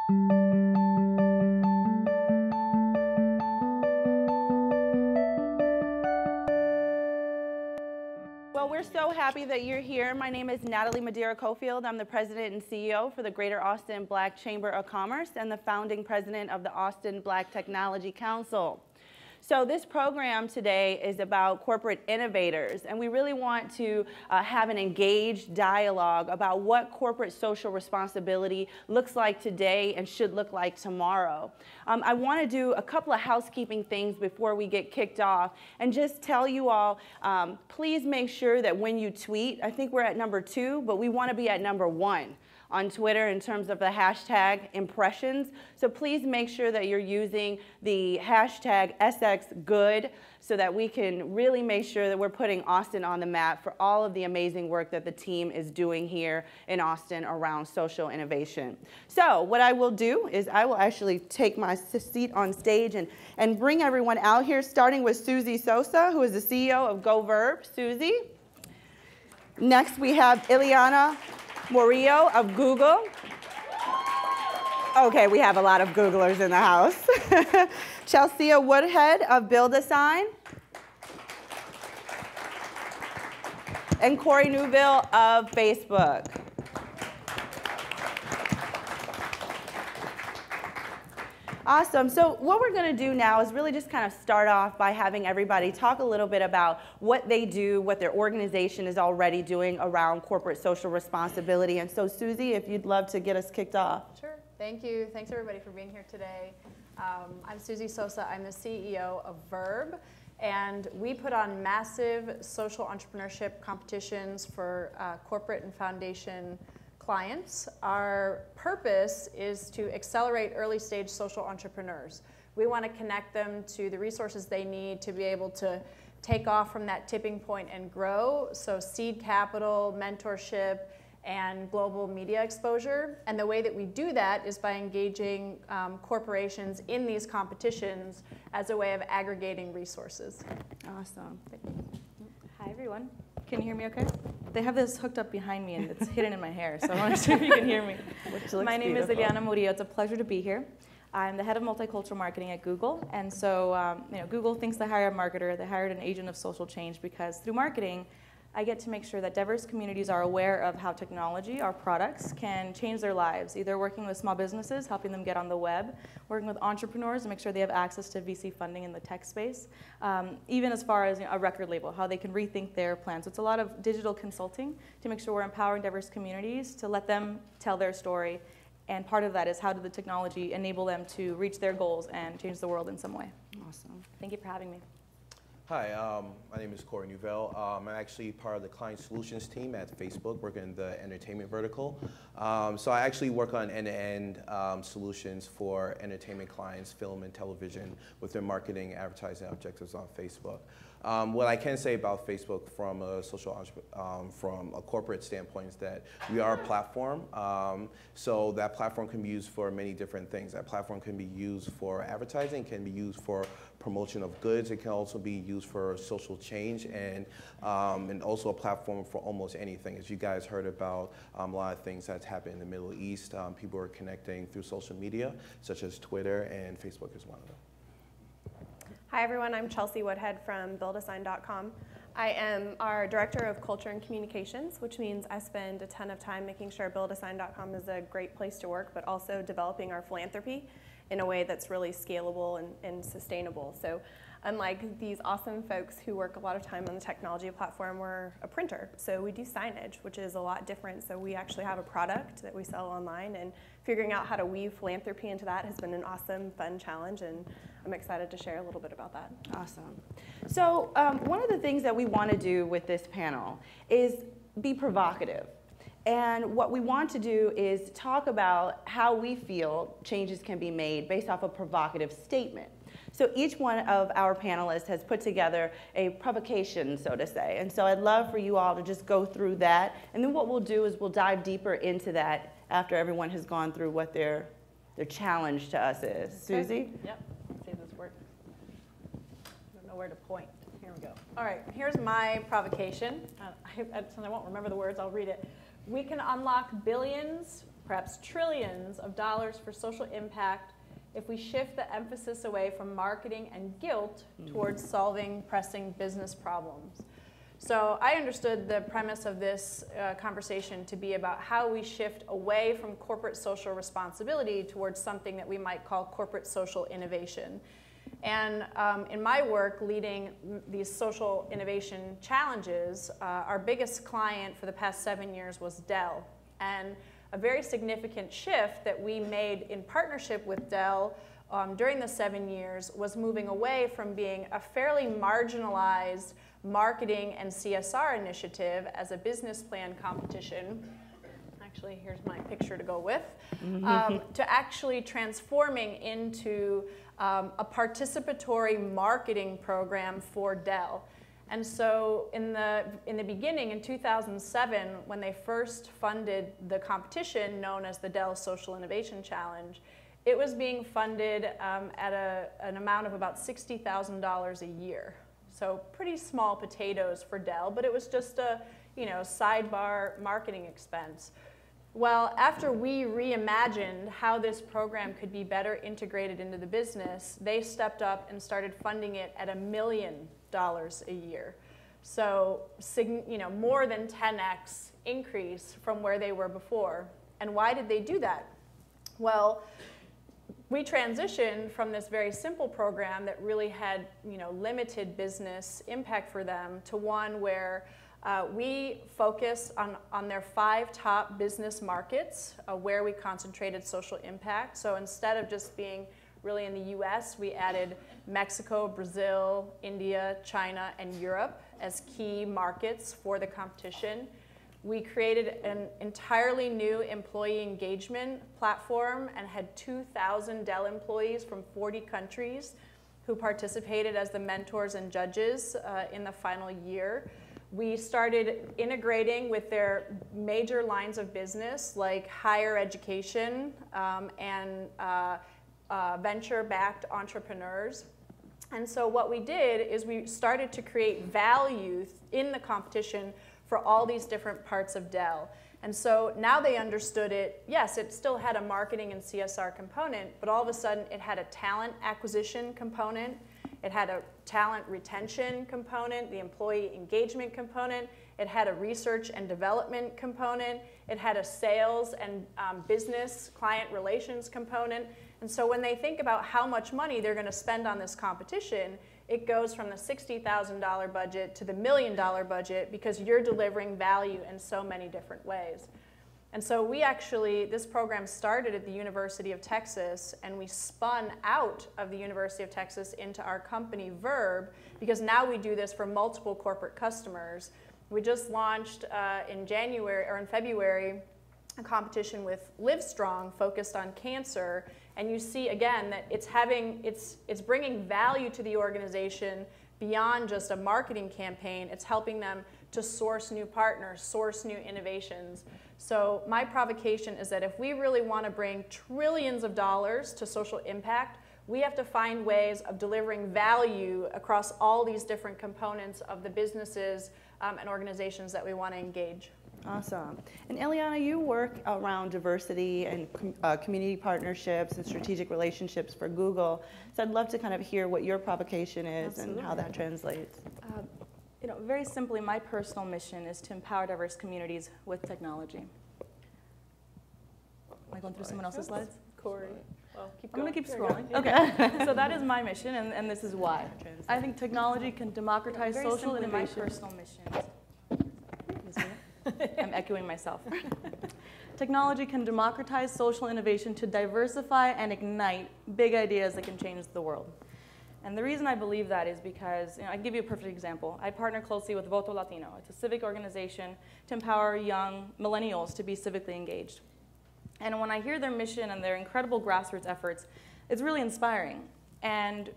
Well, we're so happy that you're here. My name is Natalie Madeira-Cofield. I'm the president and CEO for the Greater Austin Black Chamber of Commerce and the founding president of the Austin Black Technology Council. So this program today is about corporate innovators, and we really want to have an engaged dialogue about what corporate social responsibility looks like today and should look like tomorrow. I want to do a couple of housekeeping things before we get kicked off and just tell you all, please make sure that when you tweet, I think we're at number 2, but we want to be at number 1 on Twitter in terms of the hashtag impressions. So please make sure that you're using the hashtag SXGood so that we can really make sure that we're putting Austin on the map for all of the amazing work that the team is doing here in Austin around social innovation. So what I will do is I will actually take my seat on stage and bring everyone out here, starting with Susie Sosa, who is the CEO of GoVerb. Susie. Next we have Ileana Murillo of Google. Okay, we have a lot of Googlers in the house. Chelsea Woodhead of Build-A-Sign. And Corey Newville of Facebook. Awesome. So what we're going to do now is really just kind of start off by having everybody talk a little bit about what they do, what their organization is already doing around corporate social responsibility. And so, Susie, if you'd love to get us kicked off. Sure. Thank you. Thanks, everybody, for being here today. I'm Susie Sosa. I'm the CEO of Verb. And we put on massive social entrepreneurship competitions for corporate and foundation clients. Our purpose is to accelerate early stage social entrepreneurs. We want to connect them to the resources they need to be able to take off from that tipping point and grow. So seed capital, mentorship, and global media exposure. And the way that we do that is by engaging corporations in these competitions as a way of aggregating resources. Awesome. Hi, everyone. Can you hear me okay? They have this hooked up behind me and it's hidden in my hair, so I want to see if you can hear me. My name is Ileana Murillo. It's a pleasure to be here. I'm the head of multicultural marketing at Google, and so Google thinks they hire a marketer. They hired an agent of social change because through marketing, I get to make sure that diverse communities are aware of how technology, our products, can change their lives, either working with small businesses, helping them get on the web, working with entrepreneurs to make sure they have access to VC funding in the tech space, even as far as a record label, how they can rethink their plans. So it's a lot of digital consulting to make sure we're empowering diverse communities to let them tell their story. And part of that is how did the technology enable them to reach their goals and change the world in some way. Awesome. Thank you for having me. Hi, my name is Corey Newville. I'm actually part of the client solutions team at Facebook, working in the entertainment vertical. So I actually work on end-to-end solutions for entertainment clients, film and television, with their marketing, advertising objectives on Facebook. What I can say about Facebook from a from a corporate standpoint is that we are a platform. So that platform can be used for many different things. That platform can be used for advertising, can be used for promotion of goods. It can also be used for social change and also a platform for almost anything. As you guys heard about a lot of things that's happened in the Middle East, people are connecting through social media, such as Twitter, and Facebook is one of them. Hi everyone, I'm Chelsea Woodhead from buildasign.com. I am our Director of Culture and Communications, which means I spend a ton of time making sure buildasign.com is a great place to work, but also developing our philanthropy in a way that's really scalable and sustainable. So unlike these awesome folks who work a lot of time on the technology platform, we're a printer. So we do signage, which is a lot different. So we actually have a product that we sell online, and figuring out how to weave philanthropy into that has been an awesome, fun challenge, and I'm excited to share a little bit about that. Awesome. So one of the things that we want to do with this panel is be provocative. And what we want to do is talk about how we feel changes can be made based off a provocative statement. So each one of our panelists has put together a provocation, so to say. And so I'd love for you all to just go through that. And then what we'll do is we'll dive deeper into that after everyone has gone through what their challenge to us is. Okay. Susie? Yep. Let's see if this works. I don't know where to point. Here we go. All right. Here's my provocation. Since I won't remember the words, I'll read it. We can unlock billions perhaps trillions of dollars for social impact if we shift the emphasis away from marketing and guilt towards solving pressing business problems. So I understood the premise of this conversation to be about how we shift away from corporate social responsibility towards something that we might call corporate social innovation. And in my work leading these social innovation challenges, our biggest client for the past 7 years was Dell. And a very significant shift that we made in partnership with Dell during the 7 years was moving away from being a fairly marginalized marketing and CSR initiative as a business plan competition. Actually, here's my picture to go with, to actually transforming into a participatory marketing program for Dell. And so in the beginning, in 2007, when they first funded the competition known as the Dell Social Innovation Challenge, it was being funded at an amount of about $60,000 a year. So pretty small potatoes for Dell, but it was just a sidebar marketing expense. Well, after we reimagined how this program could be better integrated into the business, they stepped up and started funding it at $1 million a year. So, more than 10x increase from where they were before. And why did they do that? Well, we transitioned from this very simple program that really had limited business impact for them to one where we focused on their 5 top business markets where we concentrated social impact. So instead of just being really in the US, we added Mexico, Brazil, India, China, and Europe as key markets for the competition. We created an entirely new employee engagement platform and had 2,000 Dell employees from 40 countries who participated as the mentors and judges in the final year. We started integrating with their major lines of business like higher education and venture-backed entrepreneurs. And so what we did is we started to create value in the competition for all these different parts of Dell. And so now they understood it. Yes, it still had a marketing and CSR component, but all of a sudden it had a talent acquisition component, it had a talent retention component, the employee engagement component, it had a research and development component, it had a sales and business client relations component. And so when they think about how much money they're going to spend on this competition, it goes from the $60,000 budget to the $1 million budget because you're delivering value in so many different ways. And so this program started at the University of Texas, and we spun out of the University of Texas into our company, Verb, because now we do this for multiple corporate customers. We just launched in February a competition with Livestrong focused on cancer, and you see again that it's bringing value to the organization beyond just a marketing campaign. It's helping them to source new partners, source new innovations. So my provocation is that if we really want to bring trillions of dollars to social impact, we have to find ways of delivering value across all these different components of the businesses and organizations that we want to engage. Awesome. And Eliana, you work around diversity and community partnerships and strategic relationships for Google. So I'd love to kind of hear what your provocation is. Absolutely. And how that translates. Very simply, my personal mission is to empower diverse communities with technology. Am I going through someone else's slides? Corey. Well, I'm going to keep scrolling. Okay. So that is my mission, and this is why. I think technology can democratize social innovation. My personal mission. I'm echoing myself. Technology can democratize social innovation to diversify and ignite big ideas that can change the world. And the reason I believe that is because, I'll give you a perfect example. I partner closely with Voto Latino. It's a civic organization to empower young millennials to be civically engaged. And when I hear their mission and their incredible grassroots efforts, it's really inspiring. And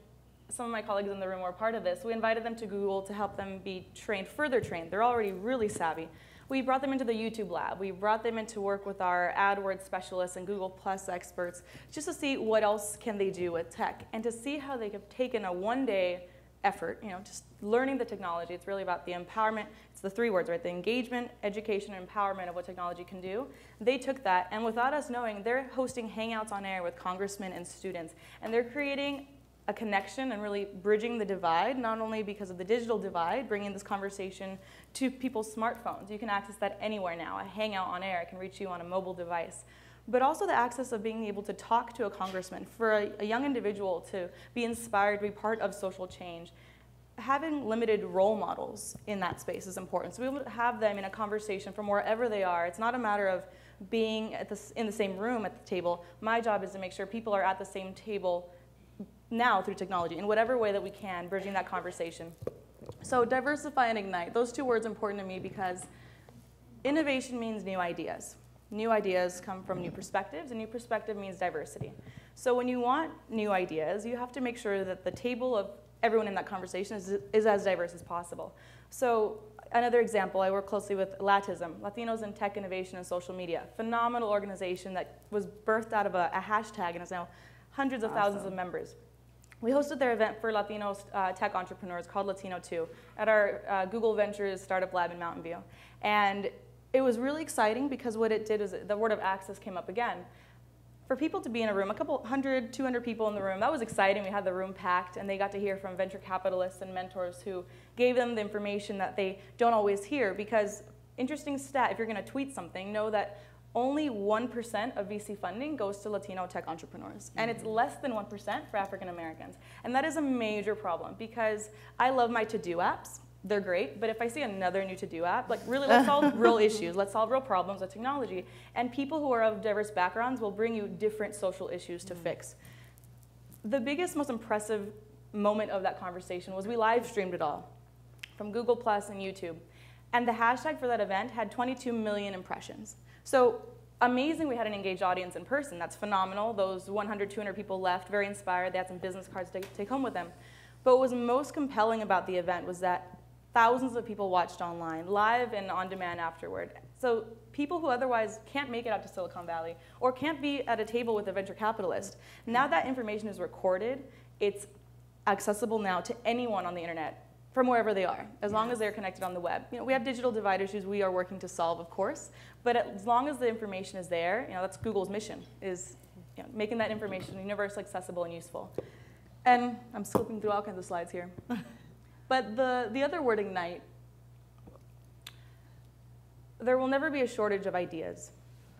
some of my colleagues in the room were part of this. We invited them to Google to help them be trained, further trained. They're already really savvy. We brought them into the YouTube lab. We brought them in to work with our AdWords specialists and Google Plus experts just to see what else can they do with tech and to see how they have taken a one-day effort, just learning the technology. It's really about the empowerment. It's the three words, right? The engagement, education, and empowerment of what technology can do. They took that, and without us knowing, they're hosting Hangouts on air with congressmen and students, and they're creating a connection and really bridging the divide, not only because of the digital divide, bringing this conversation to people's smartphones. You can access that anywhere now. A Hangout on air can reach you on a mobile device. But also the access of being able to talk to a congressman, for a young individual to be inspired, to be part of social change. Having limited role models in that space is important. So we will have them in a conversation from wherever they are. It's not a matter of being in the same room at the table. My job is to make sure people are at the same table now through technology, in whatever way that we can, bridging that conversation. So diversify and ignite, those two words are important to me because innovation means new ideas. New ideas come from new perspectives, and new perspective means diversity. So when you want new ideas, you have to make sure that the table of everyone in that conversation is as diverse as possible. So another example, I work closely with Latism, Latinos in Tech Innovation and Social Media, phenomenal organization that was birthed out of a hashtag and is now hundreds of thousands of members. We hosted their event for Latino tech entrepreneurs called Latino 2 at our Google Ventures startup lab in Mountain View. And it was really exciting because what it did is the word of access came up again. For people to be in a room, a couple 100, 200 people in the room, that was exciting. We had the room packed, and they got to hear from venture capitalists and mentors who gave them the information that they don't always hear. Because, interesting stat, if you're going to tweet something, know that only 1% of VC funding goes to Latino tech entrepreneurs. And it's less than 1% for African Americans. And that is a major problem because I love my to-do apps. They're great, but if I see another new to-do app, like really let's solve real issues, let's solve real problems with technology. And people who are of diverse backgrounds will bring you different social issues to fix. The biggest, most impressive moment of that conversation was we live streamed it all from Google Plus and YouTube. And the hashtag for that event had 22 million impressions. So amazing we had an engaged audience in person. That's phenomenal. Those 100, 200 people left very inspired. They had some business cards to take home with them. But what was most compelling about the event was that thousands of people watched online, live and on demand afterward. So people who otherwise can't make it out to Silicon Valley or can't be at a table with a venture capitalist, now that information is recorded, it's accessible now to anyone on the internet from wherever they are, as long as they're connected on the web. We have digital divide issues we are working to solve, of course, but as long as the information is there, that's Google's mission, is making that information universally accessible and useful. And I'm skipping through all kinds of slides here. But the other word, ignite, there will never be a shortage of ideas.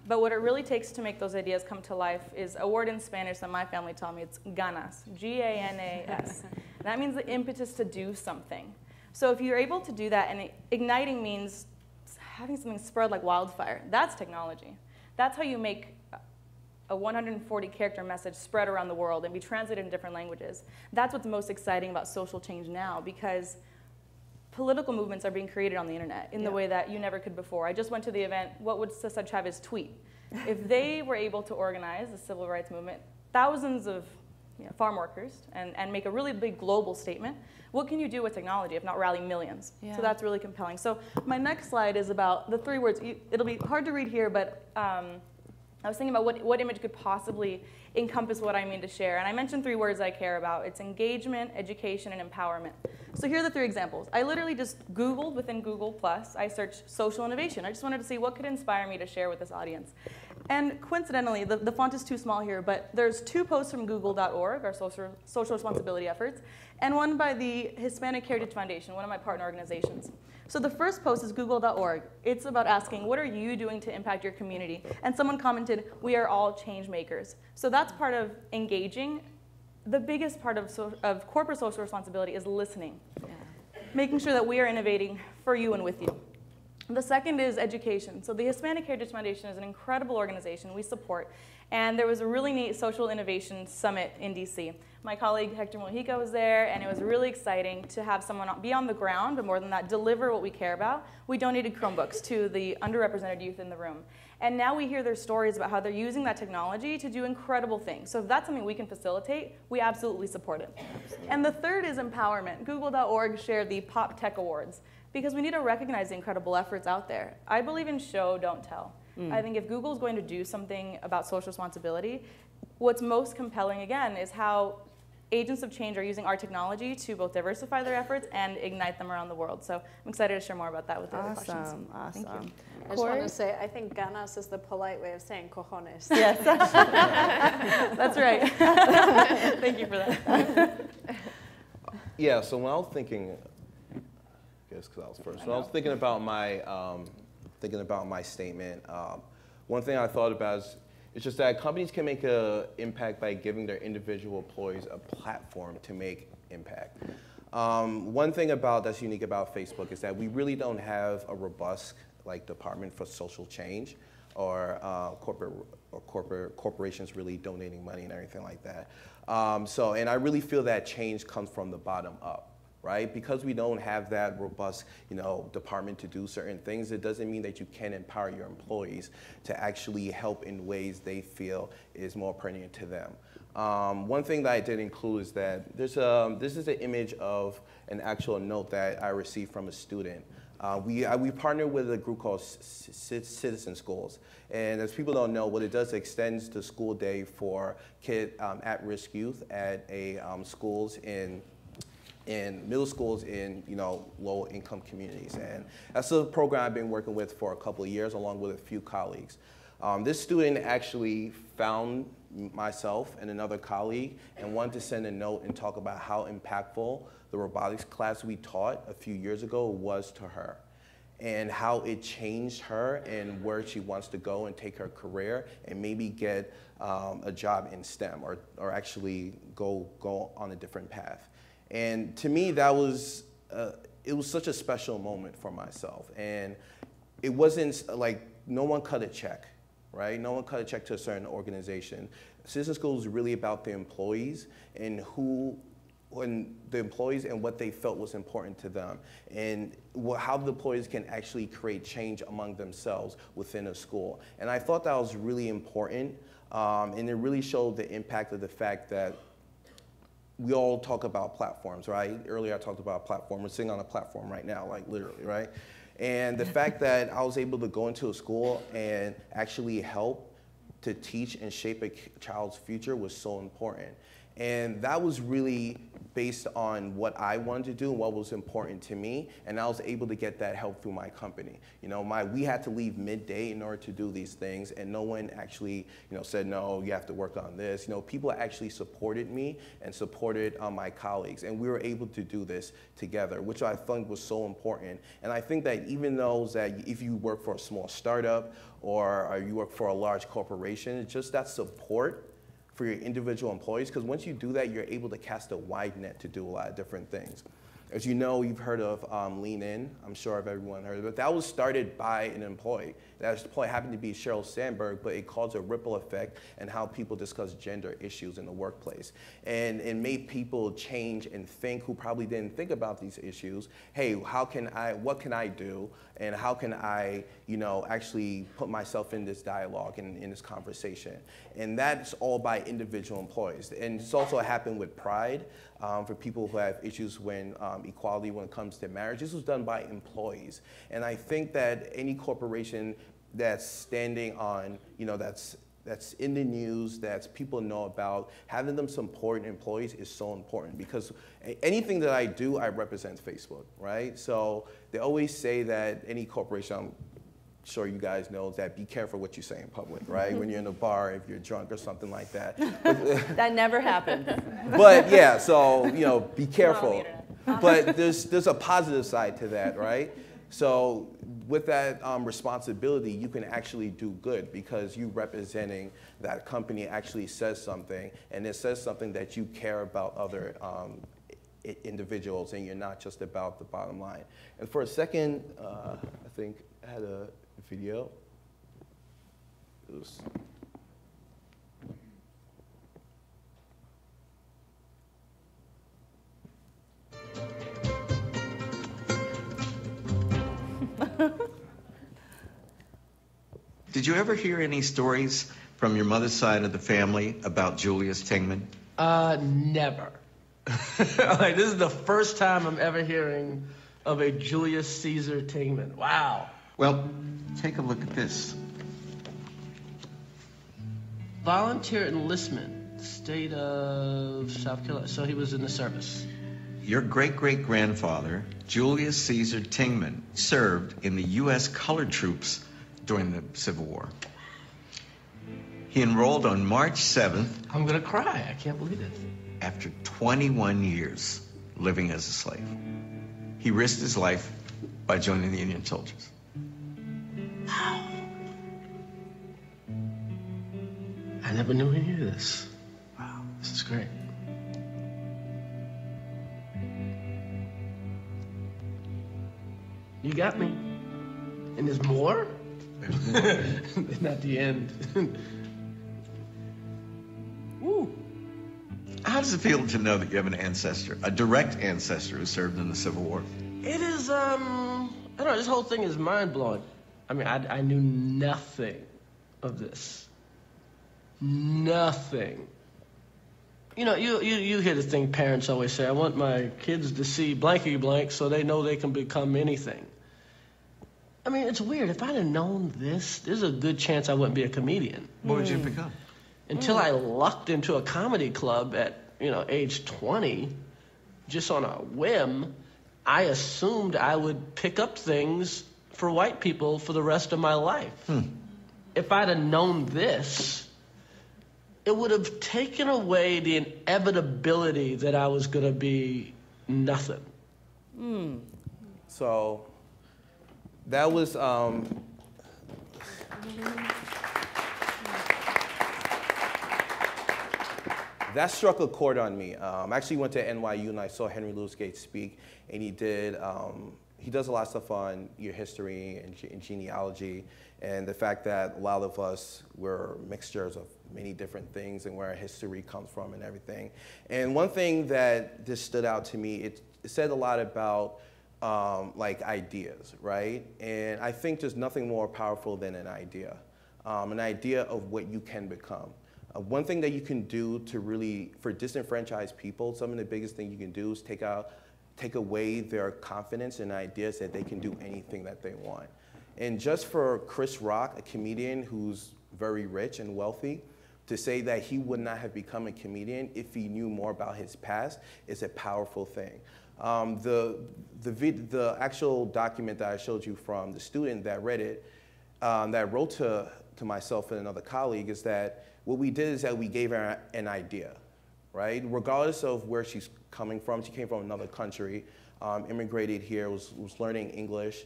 But what it really takes to make those ideas come to life is a word in Spanish that my family taught me. It's ganas, G-A-N-A-S. And that means the impetus to do something. So if you're able to do that, and igniting means having something spread like wildfire, that's technology. That's how you make a 140-character message spread around the world and be translated in different languages. That's what's most exciting about social change now, because political movements are being created on the internet in the way that you never could before. I just went to the event, what would Cesar Chavez tweet? If they were able to organize the civil rights movement, thousands of farm workers, and make a really big global statement, what can you do with technology if not rally millions? So that's really compelling. So my next slide is about the three words. It'll be hard to read here, but I was thinking about what image could possibly encompass what I mean to share. And I mentioned three words I care about. It's engagement, education, and empowerment. So here are the three examples. I literally just Googled within Google Plus. I searched social innovation. I just wanted to see what could inspire me to share with this audience. And coincidentally, the font is too small here, but there's 2 posts from Google.org, our social responsibility efforts, and one by the Hispanic Heritage Foundation, one of my partner organizations. So the first post is Google.org. It's about asking, what are you doing to impact your community? And someone commented, we are all change makers. So that's part of engaging. The biggest part of corporate social responsibility is listening, making sure that we are innovating for you and with you. The second is education. So the Hispanic Heritage Foundation is an incredible organization we support. And there was a really neat social innovation summit in DC. My colleague Hector Mojica was there, and it was really exciting to have someone be on the ground, but more than that, deliver what we care about. We donated Chromebooks to the underrepresented youth in the room. And now we hear their stories about how they're using that technology to do incredible things. So if that's something we can facilitate, we absolutely support it. Absolutely. And the third is empowerment. Google.org shared the Pop Tech Awards, because we need to recognize the incredible efforts out there. I believe in show, don't tell. I think if Google's going to do something about social responsibility, what's most compelling, again, is how agents of change are using our technology to both diversify their efforts and ignite them around the world. So I'm excited to share more about that with the other questions. Awesome. Thank you. I just want to say, I think ganas is the polite way of saying cojones. Yes. That's right. Thank you for that. Yeah, so when I was thinking, I guess because I was first, when I was thinking about my statement, one thing I thought about is it's just that companies can make an impact by giving their individual employees a platform to make impact. One thing that's unique about Facebook is that we really don't have a robust department for social change, or corporations really donating money and everything like that. And I really feel that change comes from the bottom up. Right? Because we don't have that robust, department to do certain things, it doesn't mean that you can't empower your employees to actually help in ways they feel is more pertinent to them. One thing that I did include is that this is an image of an actual note that I received from a student. We partner with a group called Citizen Schools, and as people don't know, what it does, it extends the school day for at-risk youth at schools in middle schools in low-income communities. And that's a program I've been working with for a couple of years, along with a few colleagues. This student actually found myself and another colleague and wanted to send a note and talk about how impactful the robotics class we taught a few years ago was to her, and how it changed her and where she wants to go and take her career and maybe get a job in STEM, or actually go on a different path. And to me, that was, it was such a special moment for myself. And it wasn't like, no one cut a check, right? No one cut a check to a certain organization. Citizen Schools is really about the employees and the employees and what they felt was important to them, and how the employees can actually create change among themselves within a school. And I thought that was really important, and it really showed the impact of the fact that we all talk about platforms, right? Earlier I talked about a platform. We're sitting on a platform right now, like literally, right? And the fact that I was able to go into a school and actually help to teach and shape a child's future was so important. And that was really based on what I wanted to do and what was important to me, and I was able to get that help through my company. We had to leave midday in order to do these things, and no one actually, said, no, you have to work on this. People actually supported me and supported my colleagues, and we were able to do this together, which I think was so important. And I think that even those that if you work for a small startup or you work for a large corporation, it's just that support for your individual employees, because once you do that, you're able to cast a wide net to do a lot of different things. As you know, you've heard of Lean In. I'm sure everyone heard of it. That was started by an employee. That employee happened to be Sheryl Sandberg, but it caused a ripple effect in how people discuss gender issues in the workplace. And it made people change and think, who probably didn't think about these issues. Hey, what can I do? And how can I, actually put myself in this dialogue and in this conversation? And that's all by individual employees. And it's also happened with Pride for people who have issues when equality when it comes to marriage. This was done by employees. And I think that any corporation that's standing on, that's in the news, that people know about, having them support employees is so important, because anything that I do, I represent Facebook, right? So they always say that any corporation, I'm sure you guys know, that be careful what you say in public, right? When you're in a bar, if you're drunk or something like that. That never happens. But yeah, so, be careful. But there's a positive side to that, right? So with that responsibility, you can actually do good, because you representing that company actually says something, and it says something that you care about other individuals, and you're not just about the bottom line. And for a second, I think I had a video. It was Did you ever hear any stories from your mother's side of the family about Julius Tingman? Never. This is the first time I'm ever hearing of a Julius Caesar Tingman. Wow. Well, take a look at this. Volunteer enlistment State of South Carolina. So he was in the service. Your great-great-grandfather, Julius Caesar Tingman, served in the U.S. colored troops during the Civil War. He enrolled on March 7th. I'm gonna cry. I can't believe it. After 21 years living as a slave. He risked his life by joining the Union soldiers. Wow. I never knew any of this. Wow, this is great. You got me. And there's more? There's more. It's not the end. Woo. How does it feel to know that you have an ancestor, a direct ancestor who served in the Civil War? It is, I don't know, this whole thing is mind-blowing. I mean, I knew nothing of this. Nothing. You know, you hear the thing parents always say, I want my kids to see blankety blank so they know they can become anything. I mean, it's weird. If I'd have known this, there's a good chance I wouldn't be a comedian. What would you become? Until I lucked into a comedy club at, age 20, just on a whim, I assumed I would pick up things for white people for the rest of my life. If I'd have known this, it would have taken away the inevitability that I was going to be nothing. So that was that struck a chord on me. I actually went to NYU and I saw Henry Louis Gates speak, and he does a lot of stuff on your history and genealogy, and the fact that a lot of us were mixtures of many different things and where our history comes from and everything. And one thing that just stood out to me, it said a lot about like ideas, right? And I think there's nothing more powerful than an idea of what you can become. One thing that you can do to really, for disenfranchised people, some of the biggest thing you can do is take away their confidence in ideas that they can do anything that they want. And just for Chris Rock, a comedian who's very rich and wealthy, to say that he would not have become a comedian if he knew more about his past is a powerful thing. The actual document that I showed you from the student that read it, that wrote to myself and another colleague, is that what we did is that we gave her an idea, right? Regardless of where she's coming from, she came from another country, immigrated here, was learning English.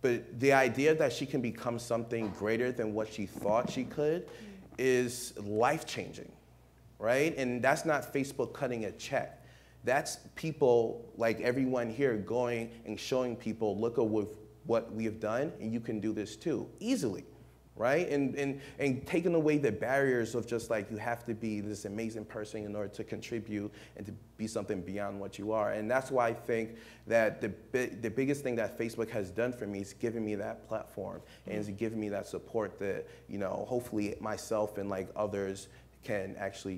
But the idea that she can become something greater than what she thought she could is life-changing, right? And that's not Facebook cutting a check. That's people like everyone here going and showing people, look at what we have done, and you can do this too, easily, right? And taking away the barriers of just like, you have to be this amazing person in order to contribute and to be something beyond what you are. And that's why I think that the biggest thing that Facebook has done for me is giving me that platform and is giving me that support that, hopefully myself and like others can actually,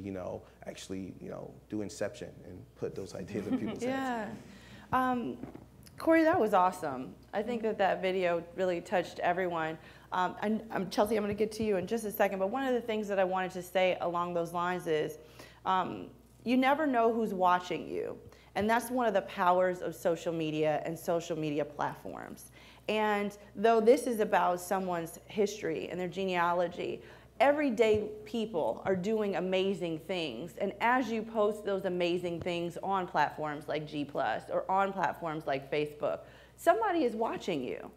do inception and put those ideas in people's heads. Yeah. Corey, that was awesome. I think that video really touched everyone. Chelsea, I'm going to get to you in just a second, but one of the things that I wanted to say along those lines is you never know who's watching you. And that's one of the powers of social media and social media platforms. And though this is about someone's history and their genealogy, everyday people are doing amazing things. And as you post those amazing things on platforms like G+, or on platforms like Facebook, somebody is watching you.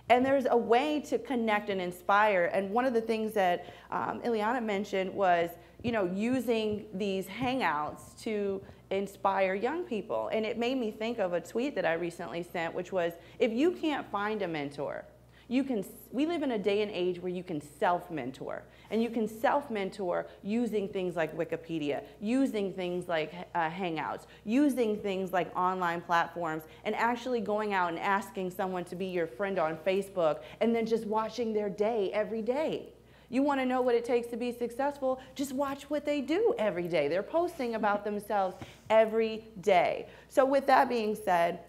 And there's a way to connect and inspire. And one of the things that Ileana mentioned was, using these hangouts to inspire young people. And it made me think of a tweet that I recently sent, which was, if you can't find a mentor, we live in a day and age where you can self-mentor. And you can self-mentor using things like Wikipedia, using things like Hangouts, using things like online platforms, and actually going out and asking someone to be your friend on Facebook, and then just watching their day every day. You want to know what it takes to be successful? Just watch what they do every day. They're posting about themselves every day. So with that being said,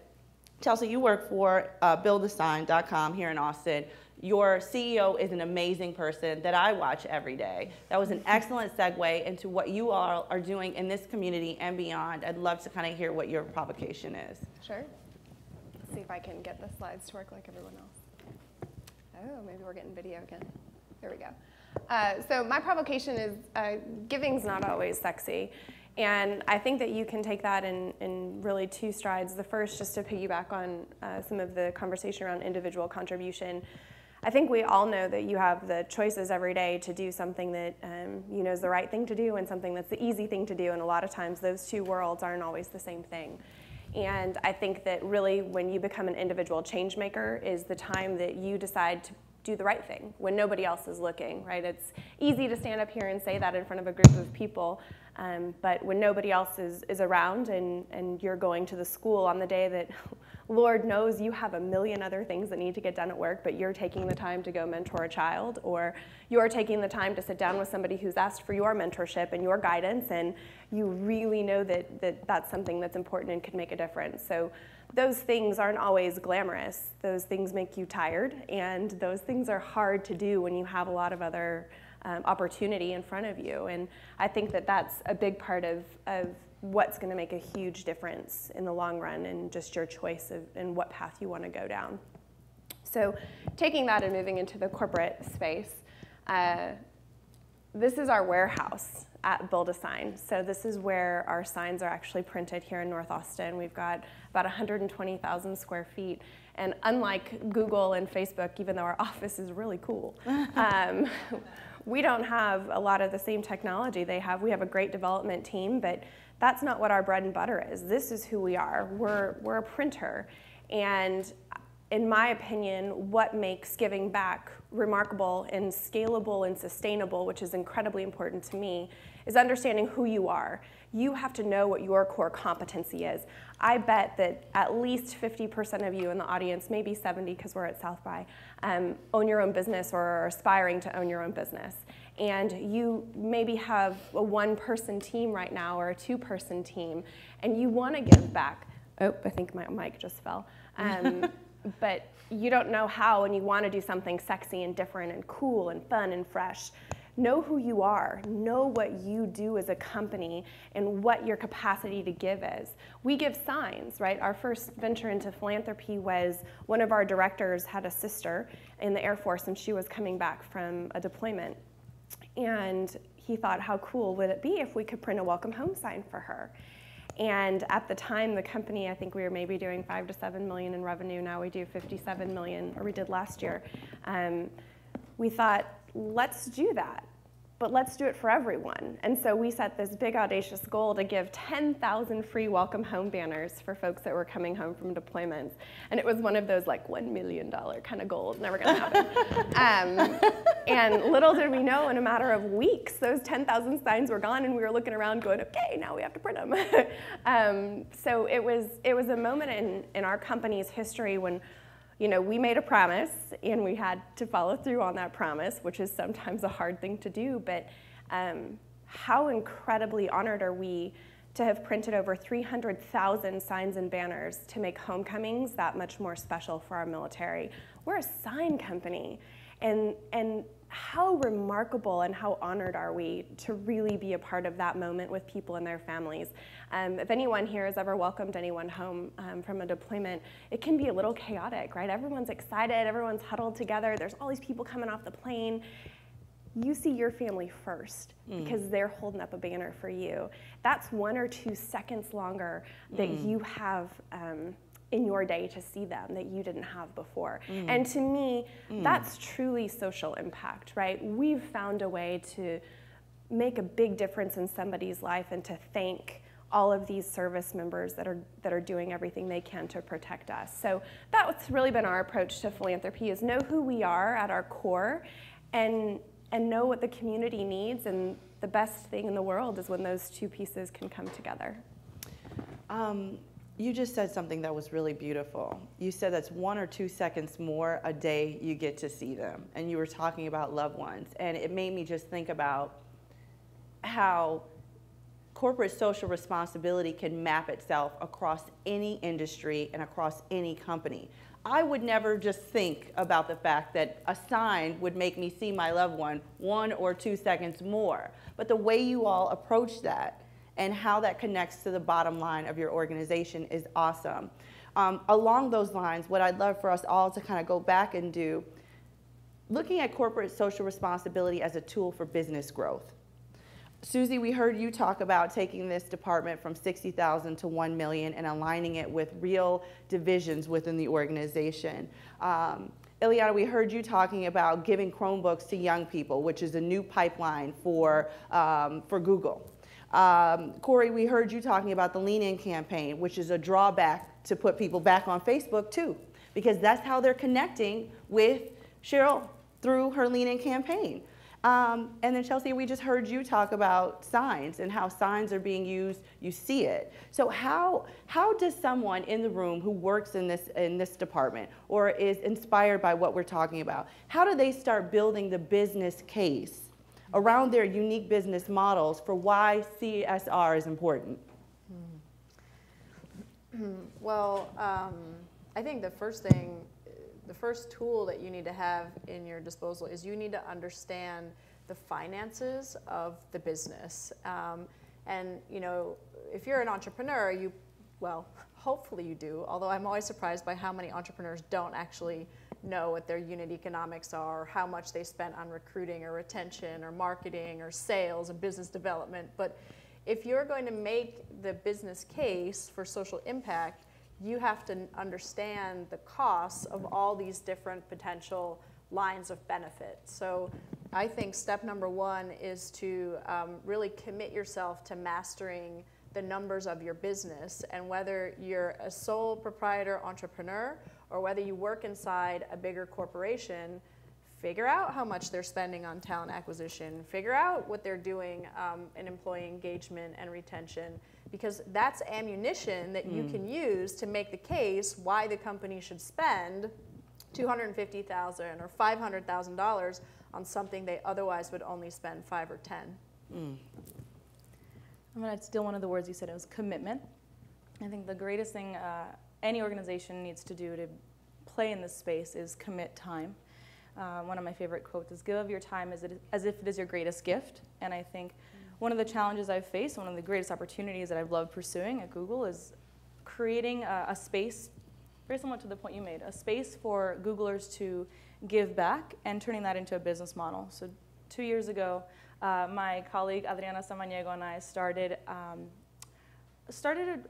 Chelsea, you work for buildasign.com here in Austin. Your CEO is an amazing person that I watch every day. That was an excellent segue into what you all are doing in this community and beyond. I'd love to kind of hear what your provocation is. Sure. Let's see if I can get the slides to work like everyone else. Oh, maybe we're getting video again. There we go. So my provocation is giving's not always sexy. And I think that you can take that in really two strides. The first, just to piggyback on some of the conversation around individual contribution. I think we all know that you have the choices every day to do something that you know is the right thing to do and something that's the easy thing to do. And a lot of times those two worlds aren't always the same thing. And I think that really when you become an individual change maker is the time that you decide to do the right thing when nobody else is looking, right? It's easy to stand up here and say that in front of a group of people, but when nobody else is around and you're going to the school on the day that Lord knows you have a million other things that need to get done at work, but you're taking the time to go mentor a child, or you're taking the time to sit down with somebody who's asked for your mentorship and your guidance, and you really know that that's something that's important and could make a difference. So those things aren't always glamorous. Those things make you tired, and those things are hard to do when you have a lot of other opportunity in front of you. And I think that that's a big part of what's going to make a huge difference in the long run and just your choice of and what path you want to go down. So taking that and moving into the corporate space, this is our warehouse at Build a Sign. So this is where our signs are actually printed here in North Austin. We've got about 120,000 square feet. And unlike Google and Facebook, even though our office is really cool, we don't have a lot of the same technology they have. We have a great development team, but that's not what our bread and butter is. This is who we are. We're a printer. And in my opinion, what makes giving back remarkable and scalable and sustainable, which is incredibly important to me, is understanding who you are. You have to know what your core competency is. I bet that at least 50% of you in the audience, maybe 70 because we're at South by, own your own business or are aspiring to own your own business. And you maybe have a one-person team right now or a two-person team, and you want to give back. Oh, I think my mic just fell. But you don't know how, and you want to do something sexy and different and cool and fun and fresh. Know who you are. Know what you do as a company and what your capacity to give is. We give signs, right? Our first venture into philanthropy was one of our directors had a sister in the Air Force, and she was coming back from a deployment. And he thought, how cool would it be if we could print a welcome home sign for her? And at the time, the company, I think we were maybe doing 5 to 7 million in revenue. Now we do 57 million, or we did last year. We thought, let's do that, but let's do it for everyone. And so we set this big audacious goal to give 10,000 free welcome home banners for folks that were coming home from deployments. And it was one of those like $1 million kind of goals, never gonna happen. And little did we know, in a matter of weeks, those 10,000 signs were gone, and we were looking around going, okay, now we have to print them. So it was a moment in our company's history when, you know, we made a promise and we had to follow through on that promise, which is sometimes a hard thing to do, but how incredibly honored are we to have printed over 300,000 signs and banners to make homecomings that much more special for our military. We're a sign company, and how remarkable and how honored are we to really be a part of that moment with people and their families. If anyone here has ever welcomed anyone home from a deployment, it can be a little chaotic, right? Everyone's excited, everyone's huddled together, there's all these people coming off the plane. You see your family first because they're holding up a banner for you. That's 1 or 2 seconds longer that you have in your day to see them that you didn't have before. And to me, that's truly social impact, right? We've found a way to make a big difference in somebody's life and to thank all of these service members that are doing everything they can to protect us. So that's really been our approach to philanthropy, is know who we are at our core and know what the community needs, and the best thing in the world is when those two pieces can come together. You just said something that was really beautiful. You said that's 1 or 2 seconds more a day you get to see them. And you were talking about loved ones. And it made me just think about how corporate social responsibility can map itself across any industry and across any company. I would never just think about the fact that a sign would make me see my loved one 1 or 2 seconds more. But the way you all approach that and how that connects to the bottom line of your organization is awesome. Along those lines, what I'd love for us all to kind of go back and do, looking at corporate social responsibility as a tool for business growth. Susie, we heard you talk about taking this department from 60,000 to 1 million and aligning it with real divisions within the organization. Ileana, we heard you talking about giving Chromebooks to young people, which is a new pipeline for Google. Corey, we heard you talking about the Lean In campaign, which is a drawback to put people back on Facebook too, because that's how they're connecting with Cheryl through her Lean In campaign. And then Chelsea, we just heard you talk about signs and how signs are being used, you see it. So how does someone in the room who works in this department or is inspired by what we're talking about, how do they start building the business case around their unique business models for why CSR is important? Well, I think the first tool that you need to have in your disposal is you need to understand the finances of the business. And you know, if you're an entrepreneur, well, hopefully you do, although I'm always surprised by how many entrepreneurs don't actually know what their unit economics are, or how much they spent on recruiting or retention or marketing or sales and business development. But if you're going to make the business case for social impact, you have to understand the costs of all these different potential lines of benefit. So I think step number one is to really commit yourself to mastering the numbers of your business. And whether you're a sole proprietor entrepreneur or whether you work inside a bigger corporation, figure out how much they're spending on talent acquisition, figure out what they're doing in employee engagement and retention, because that's ammunition that you can use to make the case why the company should spend $250,000 or $500,000 on something they otherwise would only spend 5 or 10. I'm going to steal one of the words you said. It was commitment. I think the greatest thing any organization needs to do to play in this space is commit time. One of my favorite quotes is, give of your time as if it is your greatest gift. And I think one of the challenges I've faced, one of the greatest opportunities that I've loved pursuing at Google is creating a space, very similar to the point you made, a space for Googlers to give back and turning that into a business model. So 2 years ago, my colleague Adriana Samaniego and I started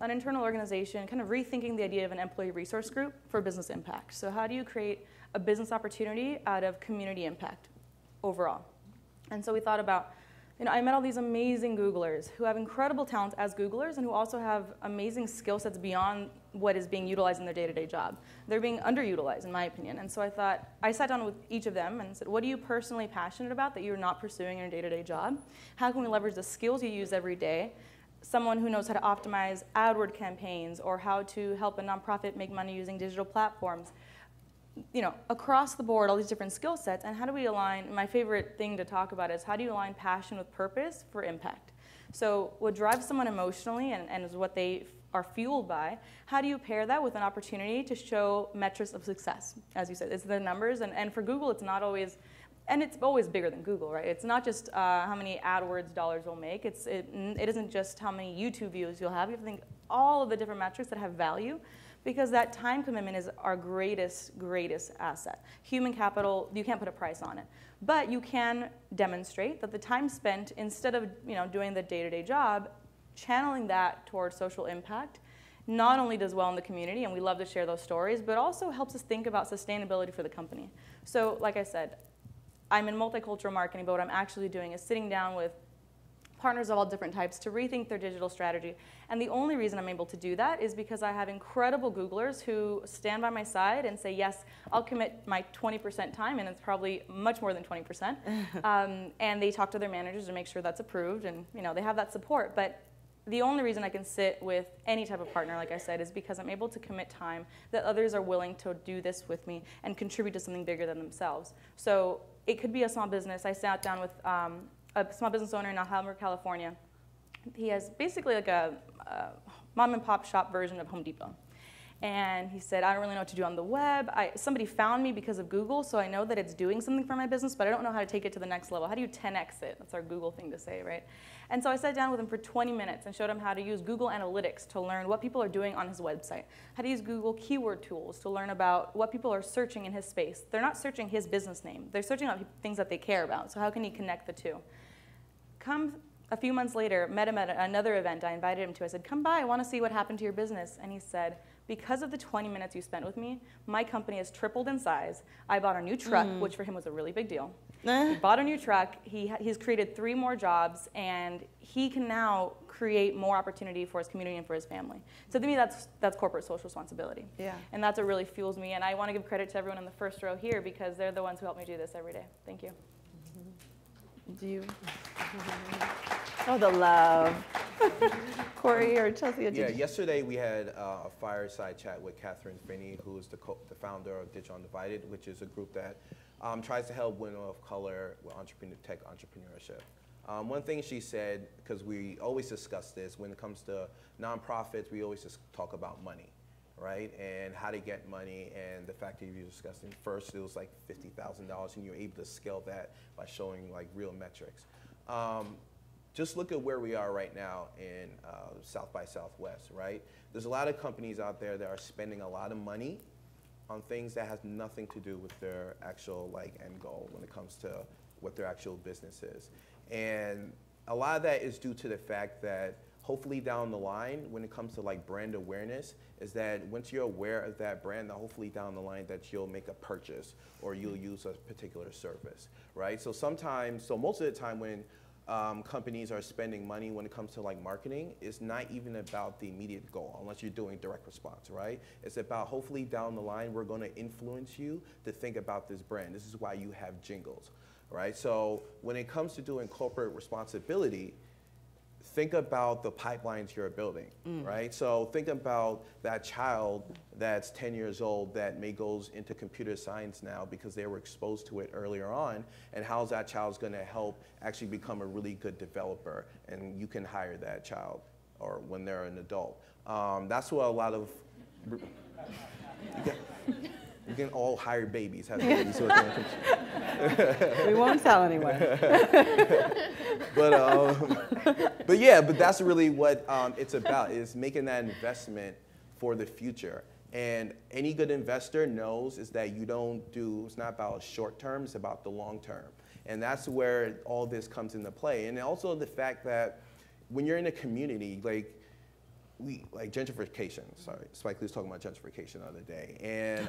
an internal organization kind of rethinking the idea of an employee resource group for business impact. So how do you create a business opportunity out of community impact overall? And so we thought about, I met all these amazing Googlers who have incredible talents as Googlers and who also have amazing skill sets beyond what is being utilized in their day-to-day job. They're being underutilized, in my opinion. And so I sat down with each of them and said, what are you personally passionate about that you're not pursuing in your day-to-day job? How can we leverage the skills you use every day? Someone who knows how to optimize AdWord campaigns or how to help a nonprofit make money using digital platforms. Across the board, all these different skill sets, and how do we align? My favorite thing to talk about is how do you align passion with purpose for impact? So what drives someone emotionally and is what they are fueled by, how do you pair that with an opportunity to show metrics of success? As you said, it's the numbers, and for Google, it's not always, and it's always bigger than Google, right? It's not just how many AdWords dollars we'll make. It isn't just how many YouTube views you'll have. You have to think all of the different metrics that have value, because that time commitment is our greatest asset. Human capital, you can't put a price on it. But you can demonstrate that the time spent, instead of doing the day-to-day job, channeling that towards social impact, not only does well in the community, and we love to share those stories, but also helps us think about sustainability for the company. So like I said, I'm in multicultural marketing, but what I'm actually doing is sitting down with partners of all different types to rethink their digital strategy. And the only reason I'm able to do that is because I have incredible Googlers who stand by my side and say, yes, I'll commit my 20% time, and it's probably much more than 20%. And they talk to their managers to make sure that's approved, and they have that support. But the only reason I can sit with any type of partner, like I said, is because I'm able to commit time that others are willing to do this with me and contribute to something bigger than themselves. So it could be a small business. I sat down with a small business owner in Alhambra, California, He has basically like a mom and pop shop version of Home Depot. And he said, I don't really know what to do on the web. Somebody found me because of Google, so I know that it's doing something for my business, but I don't know how to take it to the next level. How do you 10x it? That's our Google thing to say, right? And so I sat down with him for 20 minutes and showed him how to use Google Analytics to learn what people are doing on his website, how to use Google keyword tools to learn about what people are searching in his space. They're not searching his business name. They're searching about things that they care about. So how can he connect the two? Come a few months later, met him at another event I invited him to. I said, come by, I want to see what happened to your business. And he said, because of the 20 minutes you spent with me, my company has tripled in size. I bought a new truck, which for him was a really big deal. He bought a new truck. He's created 3 more jobs, and he can now create more opportunity for his community and for his family. So to me, that's corporate social responsibility. Yeah. And that's what really fuels me. And I want to give credit to everyone in the first row here because they're the ones who help me do this every day. Thank you. Do you? Oh, the love. Corey or Chelsea? Yeah, yesterday we had a fireside chat with Catherine Finney, who is the founder of Digital Undivided, which is a group that tries to help women of color with tech entrepreneurship. One thing she said, because we always discuss this, when it comes to nonprofits, we always just talk about money, right? And how to get money, and the fact that you were discussing first, it was like $50,000, and you're able to scale that by showing like real metrics. Just look at where we are right now in South by Southwest, right? There's a lot of companies out there that are spending a lot of money on things that has nothing to do with their actual like end goal when it comes to what their actual business is. And a lot of that is due to the fact that hopefully down the line, when it comes to like brand awareness, is that once you're aware of that brand, that hopefully down the line that you'll make a purchase or you'll use a particular service, right? So most of the time when companies are spending money when it comes to like marketing, it's not even about the immediate goal, unless you're doing direct response, right? It's about hopefully down the line, we're gonna influence you to think about this brand. This is why you have jingles, right? So when it comes to doing corporate responsibility, think about the pipelines you're building, right? So think about that child that's 10 years old that may goes into computer science now because they were exposed to it earlier on, and how's that child's gonna help actually become a really good developer, and you can hire that child or when they're an adult. That's what a lot of, you can all hire babies, have babies. So we won't tell anyone. But that's really what it's about, is making that investment for the future. And any good investor knows is that it's not about short term, it's about the long term. And that's where all this comes into play. And also the fact that when you're in a community, like gentrification, sorry, Spike Lee was talking about gentrification the other day. And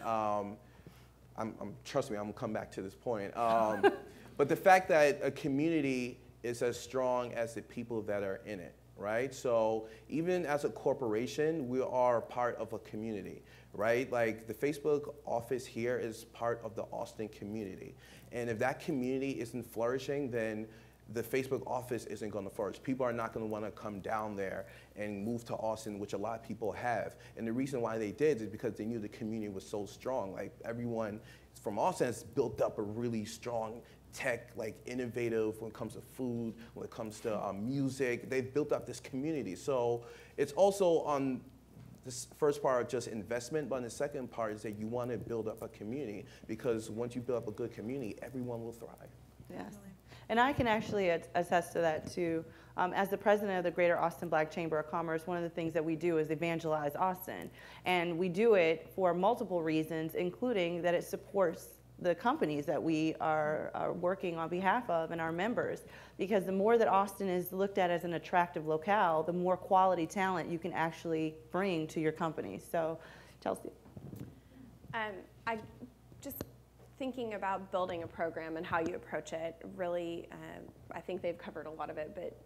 trust me, I'm gonna come back to this point. But the fact that a community is as strong as the people that are in it, right? So even as a corporation, we are part of a community, right? Like the Facebook office here is part of the Austin community. And if that community isn't flourishing, then the Facebook office isn't going to flourish. People are not going to want to come down there and move to Austin, which a lot of people have. And the reason why they did is because they knew the community was so strong. Like everyone from Austin has built up a really strong tech, like innovative when it comes to food, when it comes to music. They've built up this community. So it's also on this first part just investment, but on the second part is that you want to build up a community, because once you build up a good community, everyone will thrive. Yes. And I can actually attest to that too. As the president of the Greater Austin Black Chamber of Commerce, one of the things that we do is evangelize Austin. And we do it for multiple reasons, including that it supports the companies that we are working on behalf of and our members. Because the more that Austin is looked at as an attractive locale, the more quality talent you can actually bring to your company. So, Chelsea. I just thinking about building a program and how you approach it, really, I think they've covered a lot of it, but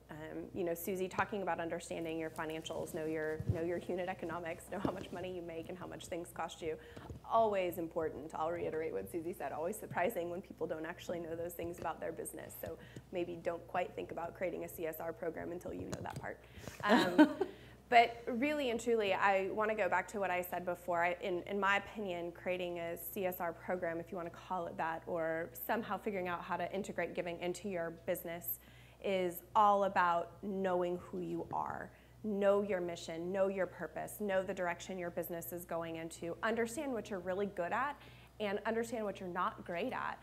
you know, Susie, talking about understanding your financials, know your unit economics, know how much money you make and how much things cost you, always important. I'll reiterate what Susie said, always surprising when people don't actually know those things about their business, so maybe don't quite think about creating a CSR program until you know that part. But really and truly, I want to go back to what I said before. In my opinion, creating a CSR program, if you want to call it that, or somehow figuring out how to integrate giving into your business is all about knowing who you are. Know your mission, know your purpose, know the direction your business is going into, understand what you're really good at, and understand what you're not great at.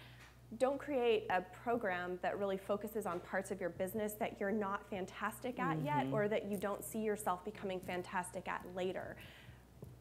Don't create a program that really focuses on parts of your business that you're not fantastic at yet, or that you don't see yourself becoming fantastic at later.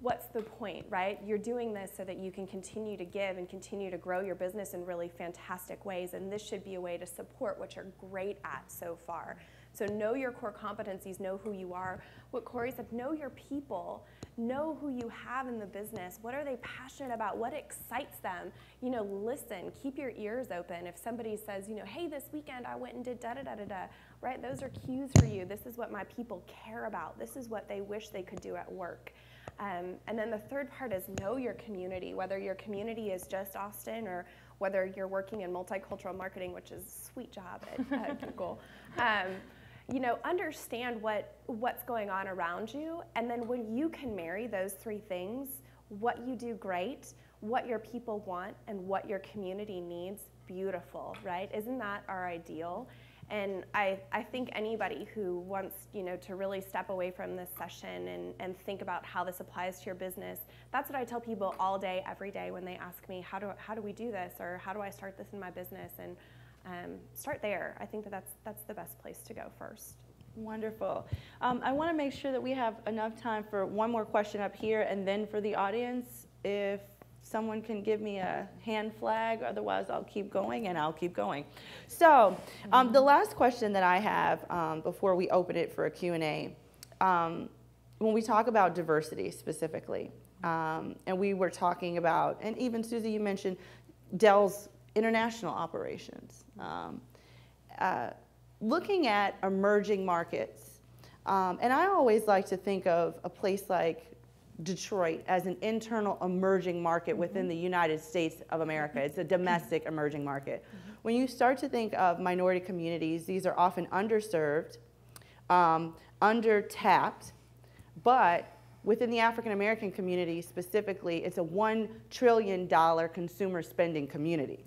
What's the point, right? You're doing this so that you can continue to give and continue to grow your business in really fantastic ways, and this should be a way to support what you're great at so far. So know your core competencies, know who you are. What Corey said, know your people. Know who you have in the business. What are they passionate about? What excites them? You know, listen, keep your ears open. If somebody says, you know, hey, this weekend I went and did da-da-da-da-da, right? Those are cues for you. This is what my people care about. This is what they wish they could do at work. And then the third part is know your community, whether your community is just Austin or whether you're working in multicultural marketing, which is a sweet job at Google. You know, understand what's going on around you, and then when you can marry those three things, what you do great, what your people want, and what your community needs, beautiful, right? Isn't that our ideal? And I think anybody who wants, you know, to really step away from this session and think about how this applies to your business, that's what I tell people all day, every day when they ask me, how do we do this, or how do I start this in my business? And start there. I think that's the best place to go first. Wonderful. I want to make sure that we have enough time for one more question up here, and then for the audience, if someone can give me a hand flag, otherwise I'll keep going and I'll keep going. So the last question that I have before we open it for a Q&A, when we talk about diversity specifically, and we were talking about, and even Susie, you mentioned Dell's international operations. Looking at emerging markets, and I always like to think of a place like Detroit as an internal emerging market within the United States of America. It's a domestic emerging market. When you start to think of minority communities, these are often underserved, undertapped, but within the African American community specifically, it's a $1 trillion consumer spending community.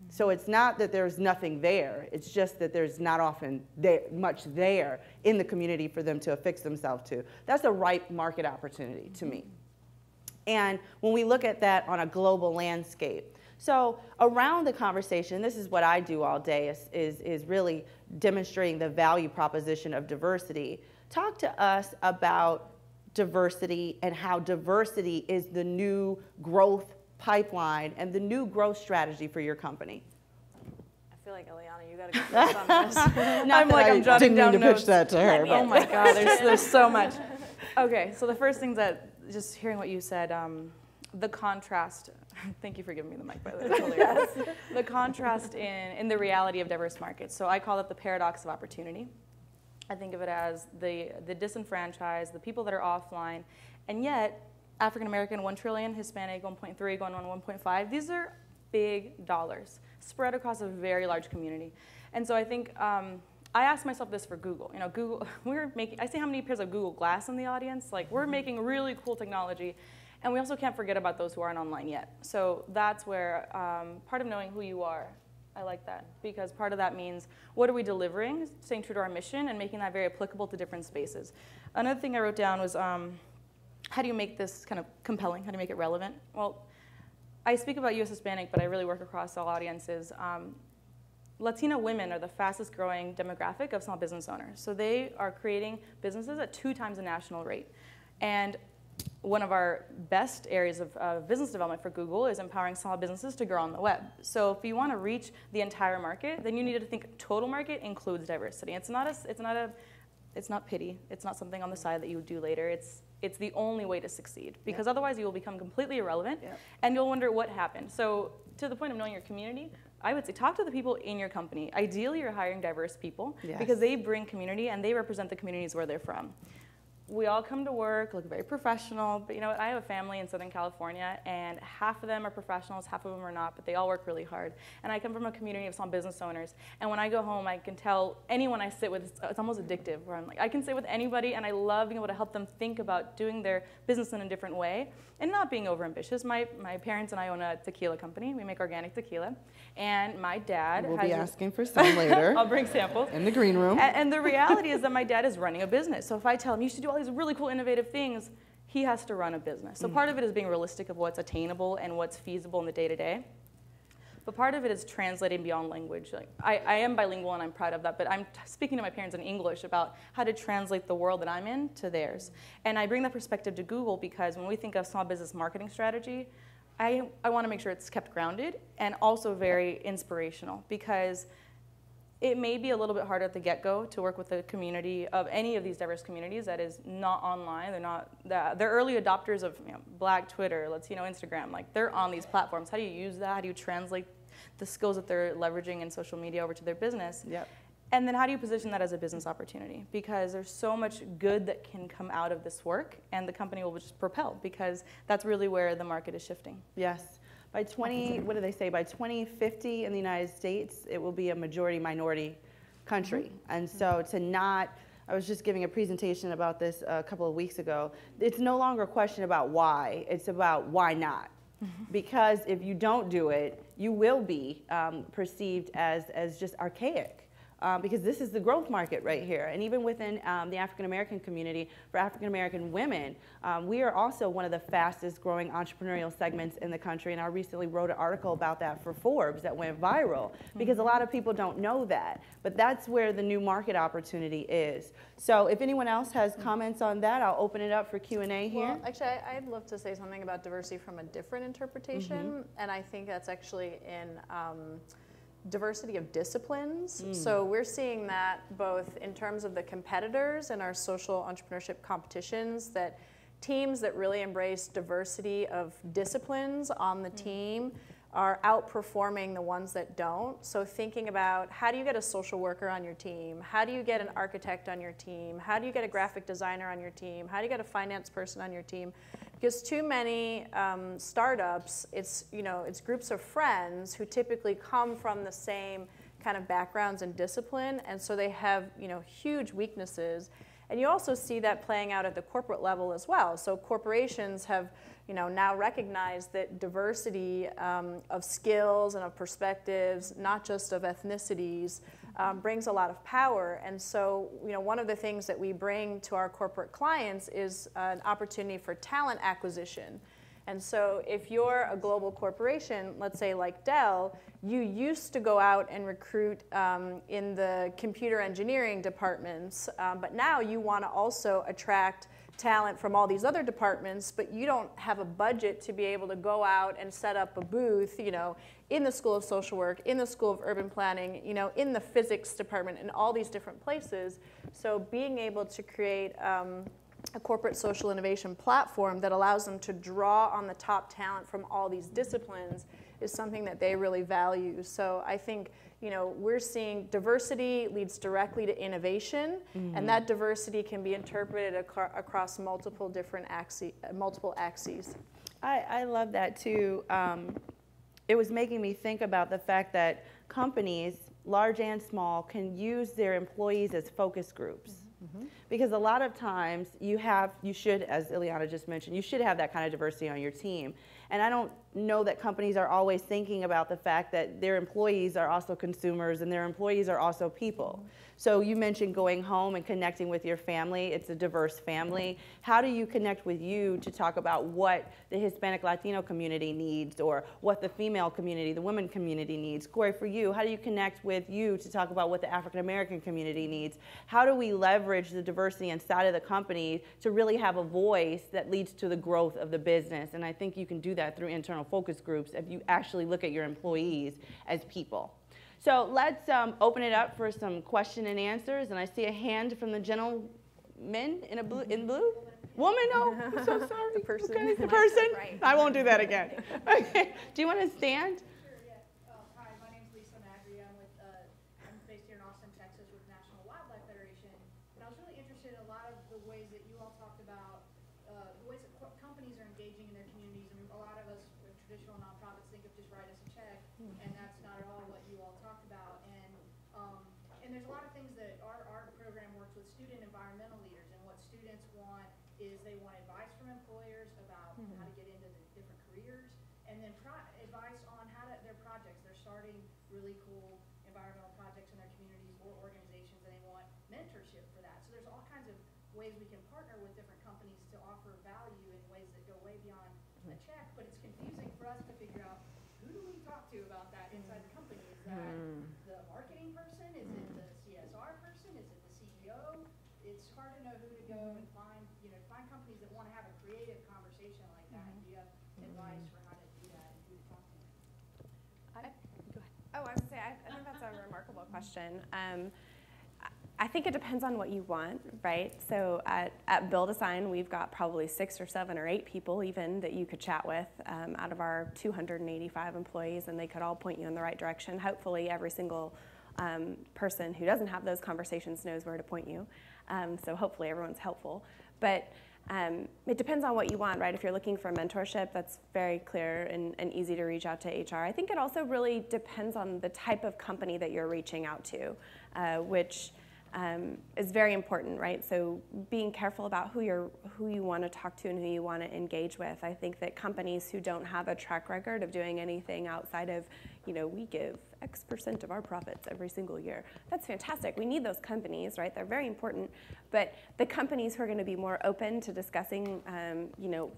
So it's not that there's nothing there, it's just that there's not often much there in the community for them to affix themselves to. That's a ripe market opportunity to me. And when we look at that on a global landscape, so around the conversation, this is what I do all day, is really demonstrating the value proposition of diversity. Talk to us about diversity and how diversity is the new growth pipeline and the new growth strategy for your company. I feel like, Eliana, you got to go first on this. I'm jotting down notes. Pitch that to her. Oh my God, there's so much. Okay, so the first thing that, just hearing what you said, the contrast, thank you for giving me the mic, by the way, totally yes. The contrast in the reality of diverse markets. So I call it the paradox of opportunity. I think of it as the disenfranchised, the people that are offline, and yet African American, 1 trillion, Hispanic, 1.3, going on 1.5. These are big dollars spread across a very large community. And so I think, I asked myself this for Google. You know, Google, I see how many pairs of Google Glass in the audience. Like, we're making really cool technology, and we also can't forget about those who aren't online yet. So that's where part of knowing who you are, I like that, because part of that means what are we delivering, staying true to our mission, and making that very applicable to different spaces. Another thing I wrote down was, how do you make this kind of compelling? How do you make it relevant? Well, I speak about U.S. Hispanic, but I really work across all audiences. Latina women are the fastest growing demographic of small business owners. So they are creating businesses at 2 times the national rate. And one of our best areas of business development for Google is empowering small businesses to grow on the web. So if you want to reach the entire market, then you need to think total market includes diversity. It's not pity. It's not something on the side that you would do later. It's the only way to succeed, because otherwise you will become completely irrelevant, and you'll wonder what happened. So to the point of knowing your community, I would say talk to the people in your company. Ideally, you're hiring diverse people because they bring community and they represent the communities where they're from. we all come to work, look very professional, but you know what, I have a family in Southern California, and half of them are professionals, half of them are not, but they all work really hard. And I come from a community of small business owners, and when I go home, I can tell anyone I sit with, it's almost addictive, where I'm like, I can sit with anybody, and I love being able to help them think about doing their business in a different way, and not being overambitious. My parents and I own a tequila company. We make organic tequila, and my dad We'll be asking for some later. I'll bring samples. In the green room. And the reality is that my dad is running a business. So if I tell him, you should do all these really cool, innovative things, he has to run a business. So part of it is being realistic of what's attainable and what's feasible in the day-to-day. But part of it is translating beyond language. Like, I am bilingual and I'm proud of that, but I'm speaking to my parents in English about how to translate the world that I'm in to theirs. And I bring that perspective to Google because when we think of small business marketing strategy, I want to make sure it's kept grounded and also very inspirational, because it may be a little bit harder at the get-go to work with a community of any of these diverse communities that is not online. They're early adopters of Black Twitter, Latino Instagram. Like, they're on these platforms. How do you use that? How do you translate the skills that they're leveraging in social media over to their business? Yep. And then how do you position that as a business opportunity? Because there's so much good that can come out of this work, and the company will just propel, because that's really where the market is shifting. Yes. By 2050 in the United States, it will be a majority minority country. And so I was just giving a presentation about this a couple of weeks ago. It's no longer a question about why, it's about why not. Because if you don't do it, you will be perceived as just archaic. Because this is the growth market right here. And even within the African American community, for African American women, we are also one of the fastest growing entrepreneurial segments in the country. And I recently wrote an article about that for Forbes that went viral, because a lot of people don't know that. But that's where the new market opportunity is. So if anyone else has comments on that, I'll open it up for Q&A here. Well, actually, I'd love to say something about diversity from a different interpretation. And I think that's actually in diversity of disciplines. So we're seeing that both in terms of the competitors in our social entrepreneurship competitions, that teams that really embrace diversity of disciplines on the team are outperforming the ones that don't. So thinking about, how do you get a social worker on your team? How do you get an architect on your team? How do you get a graphic designer on your team? How do you get a finance person on your team? Because too many startups, it's groups of friends who typically come from the same kind of backgrounds and discipline, and so they have huge weaknesses. And you also see that playing out at the corporate level as well. So corporations have now recognized that diversity of skills and of perspectives, not just of ethnicities, brings a lot of power. And so one of the things that we bring to our corporate clients is an opportunity for talent acquisition. And so if you're a global corporation, let's say like Dell, you used to go out and recruit in the computer engineering departments, but now you want to also attract talent from all these other departments, but you don't have a budget to be able to go out and set up a booth, in the School of Social Work, in the School of Urban Planning, in the physics department, in all these different places. So being able to create a corporate social innovation platform that allows them to draw on the top talent from all these disciplines is something that they really value. So I think we're seeing diversity leads directly to innovation, and that diversity can be interpreted across multiple different multiple axes. I love that too. It was making me think about the fact that companies, large and small, can use their employees as focus groups. Because a lot of times you should, as Ileana just mentioned, you should have that kind of diversity on your team. And I don't know that companies are always thinking about the fact that their employees are also consumers and their employees are also people. So you mentioned going home and connecting with your family. It's a diverse family. How do you connect with you to talk about what the Hispanic Latino community needs, or what the female community, the women community needs? Corey, for you, how do you connect with you to talk about what the African American community needs? How do we leverage the diversity inside of the company to really have a voice that leads to the growth of the business? And I think you can do that through internal focus groups if you actually look at your employees as people. So let's open it up for some question and answers. And I see a hand from the gentleman in blue. Woman, oh, I'm so sorry. The person. Okay, the person. Right. I won't do that again. Okay. Do you want to stand? Sure, yeah. Hi, my name's Lisa Magri. I'm based here in Austin, Texas with National Wildlife Federation. And I was really interested in a lot of the ways that you all talk traditional nonprofits think of just write us a check, and that's not at all what you all talked about. And there's a lot of things that our program works with student environmental leaders, and what students want is they want advice from employers about how to get into the different careers, and then advice on how to, their projects. They're starting really cool environmental projects in their communities or organizations, and they want mentorship for that. So there's all kinds of ways we can partner with different companies to offer value in ways that go way beyond a check, but it's confusing for us to figure out who do we talk to about that inside the company. Is that the marketing person? Is it the CSR person? Is it the CEO? It's hard to know who to go and find, find companies that want to have a creative conversation like that. Do you have advice for how to do that and who to talk to? Go ahead. Oh, I was going to say, I think that's a remarkable question. I think it depends on what you want, right? So at Build a Sign, we've got probably 6 or 7 or 8 people even that you could chat with out of our 285 employees, and they could all point you in the right direction. Hopefully every single person who doesn't have those conversations knows where to point you. So hopefully everyone's helpful. But it depends on what you want, right? If you're looking for mentorship, that's very clear and easy to reach out to HR. I think it also really depends on the type of company that you're reaching out to, which is very important, right? So being careful about who you want to talk to and who you want to engage with. I think that companies who don't have a track record of doing anything outside of, we give X% of our profits every single year. That's fantastic. We need those companies, right? They're very important. But the companies who are going to be more open to discussing,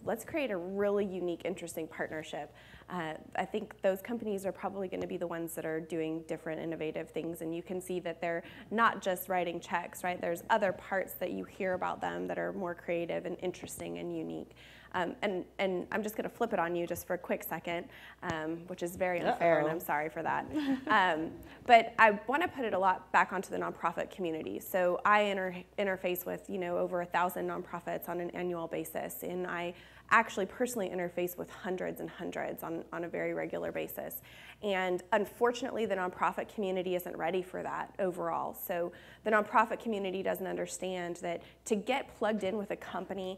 let's create a really unique, interesting partnership. I think those companies are probably going to be the ones that are doing different, innovative things. And you can see that they're not just writing checks, right? There's other parts that you hear about them that are more creative and interesting and unique. And I'm just going to flip it on you just for a quick second, which is very unfair, and I'm sorry for that. But I want to put it a lot back onto the nonprofit community. So I interface with, over 1,000 nonprofits on an annual basis, and I actually personally interface with hundreds and hundreds on a very regular basis. And unfortunately, the nonprofit community isn't ready for that overall. So the nonprofit community doesn't understand that to get plugged in with a company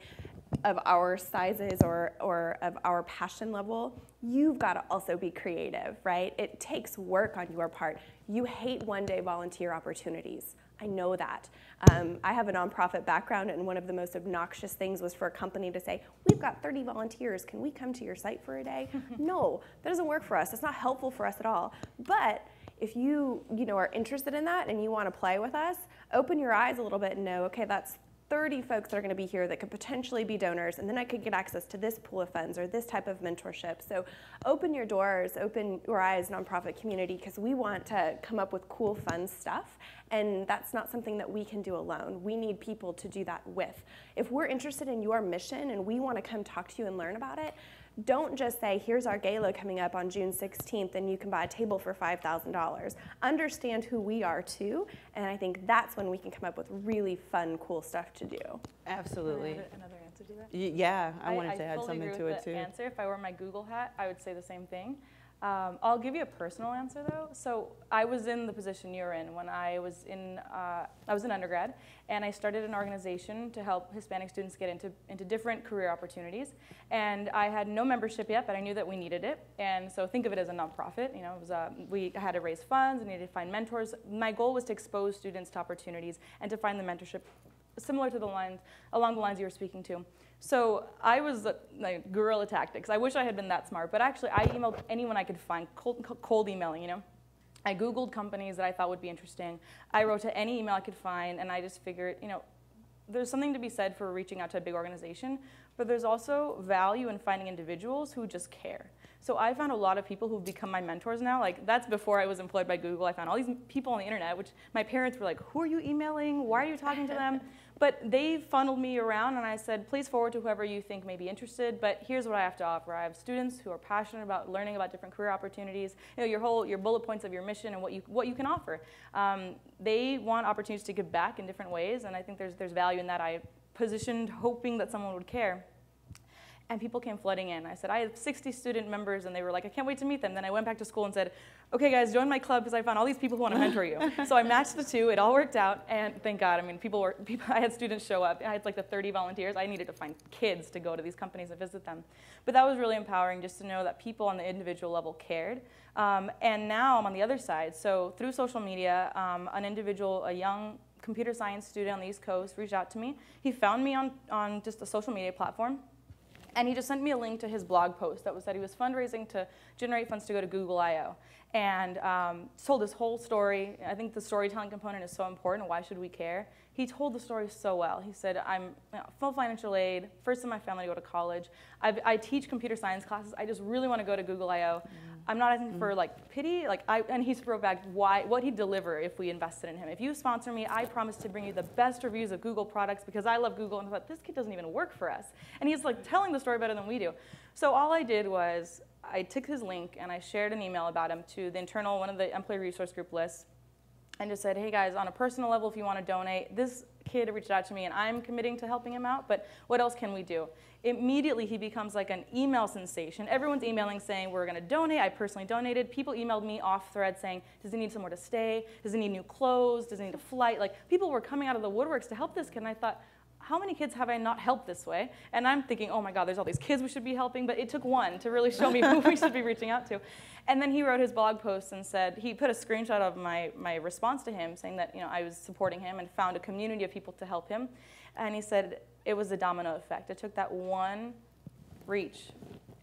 of our sizes or of our passion level, you've got to also be creative, right? It takes work on your part. You hate one-day volunteer opportunities. I know that. I have a nonprofit background, and one of the most obnoxious things was for a company to say, we've got 30 volunteers, can we come to your site for a day? No, that doesn't work for us. It's not helpful for us at all. But if you are interested in that and you want to play with us, open your eyes a little bit and know, okay, that's 30 folks that are going to be here that could potentially be donors, and then I could get access to this pool of funds or this type of mentorship. So open your doors, open your eyes, nonprofit community, because we want to come up with cool, fun stuff, and that's not something that we can do alone. We need people to do that with. If we're interested in your mission and we want to come talk to you and learn about it, don't just say, here's our gala coming up on June 16th and you can buy a table for $5,000. Understand who we are too, and I think that's when we can come up with really fun, cool stuff to do. Absolutely. Another answer to that? Yeah, I wanted to add something to it too. Answer. If I wore my Google hat, I would say the same thing. I'll give you a personal answer though. So I was in the position you're in when I was in undergrad, and I started an organization to help Hispanic students get into different career opportunities. And I had no membership yet, but I knew that we needed it. And so think of it as a nonprofit. It was we had to raise funds, and needed to find mentors. My goal was to expose students to opportunities and to find the mentorship similar to along the lines you were speaking to. So I was like guerrilla tactics. I wish I had been that smart, but actually I emailed anyone I could find, cold emailing, I Googled companies that I thought would be interesting. I wrote to any email I could find, and I just figured, there's something to be said for reaching out to a big organization, but there's also value in finding individuals who just care. So I found a lot of people who've become my mentors now. Like, that's before I was employed by Google. I found all these people on the internet, which my parents were like, who are you emailing? Why are you talking to them? But they funneled me around, and I said, please forward to whoever you think may be interested, but here's what I have to offer. I have students who are passionate about learning about different career opportunities, your bullet points of your mission and what you can offer. They want opportunities to give back in different ways, and I think there's value in that. I positioned hoping that someone would care. and people came flooding in. I said, I have 60 student members, and they were like, I can't wait to meet them. Then I went back to school and said, okay, guys, join my club because I found all these people who want to mentor you. So I matched the two. It all worked out, and thank God. I mean, I had students show up. I had like the 30 volunteers. I needed to find kids to go to these companies and visit them. But that was really empowering just to know that people on the individual level cared. And now I'm on the other side. So through social media, an individual, a young computer science student on the East Coast reached out to me. He found me on just a social media platform. And he just sent me a link to his blog post that said he was fundraising to generate funds to go to Google I/O. And told his whole story. I think the storytelling component is so important. Why should we care? He told the story so well. He said, I'm full financial aid, first in my family to go to college. I teach computer science classes. I just really want to go to Google I/O. I'm not asking for like pity. And he wrote back what he'd deliver if we invested in him. If you sponsor me, I promise to bring you the best reviews of Google products because I love Google. And I thought, this kid doesn't even work for us. And he's like telling the story better than we do. So all I did was I took his link and I shared an email about him to the internal, one of the employee resource group lists, and just said, hey guys, on a personal level, if you want to donate, this kid reached out to me and I'm committing to helping him out, but what else can we do? Immediately he becomes like an email sensation. Everyone's emailing saying, we're going to donate. I personally donated. People emailed me off thread saying, does he need somewhere to stay? Does he need new clothes? Does he need a flight? Like, people were coming out of the woodworks to help this kid, and I thought, how many kids have I not helped this way? And I'm thinking, oh my God, there's all these kids we should be helping, but it took one to really show me who we should be reaching out to. And then he wrote his blog post and said, he put a screenshot of my response to him saying that I was supporting him and found a community of people to help him. And he said it was a domino effect. It took that one reach.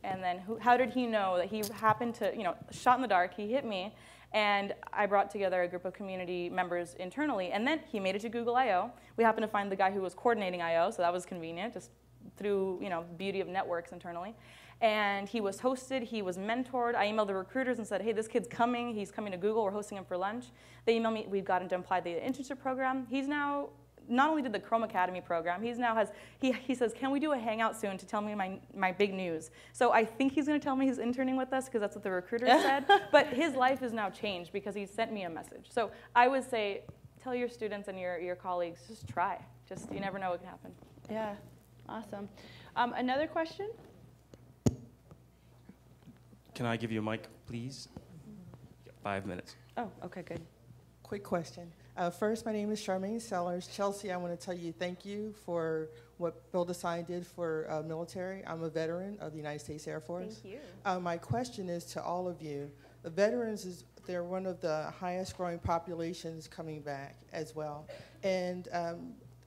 And then how did he know that he happened to, shot in the dark, he hit me, and I brought together a group of community members internally, and then he made it to Google I/O. We happened to find the guy who was coordinating I/O, so that was convenient, just through beauty of networks internally. And he was hosted, he was mentored. I emailed the recruiters and said, hey, this kid's coming, he's coming to Google, we're hosting him for lunch. They emailed me, we've got him to apply the internship program. He's now, not only did the Chrome Academy program, he says, can we do a hangout soon to tell me my big news? So I think he's going to tell me he's interning with us because that's what the recruiter said. But his life is now changed because he sent me a message. So I would say, tell your students and your colleagues, just try. You never know what can happen. Yeah, awesome. Another question? Can I give you a mic, please? 5 minutes. Oh, okay, good. Quick question. First, my name is Charmaine Sellers. Chelsea, I want to tell you thank you for what Build a Sign did for military. I'm a veteran of the United States Air Force. Thank you. My question is to all of you. The veterans, they're one of the highest growing populations coming back as well. And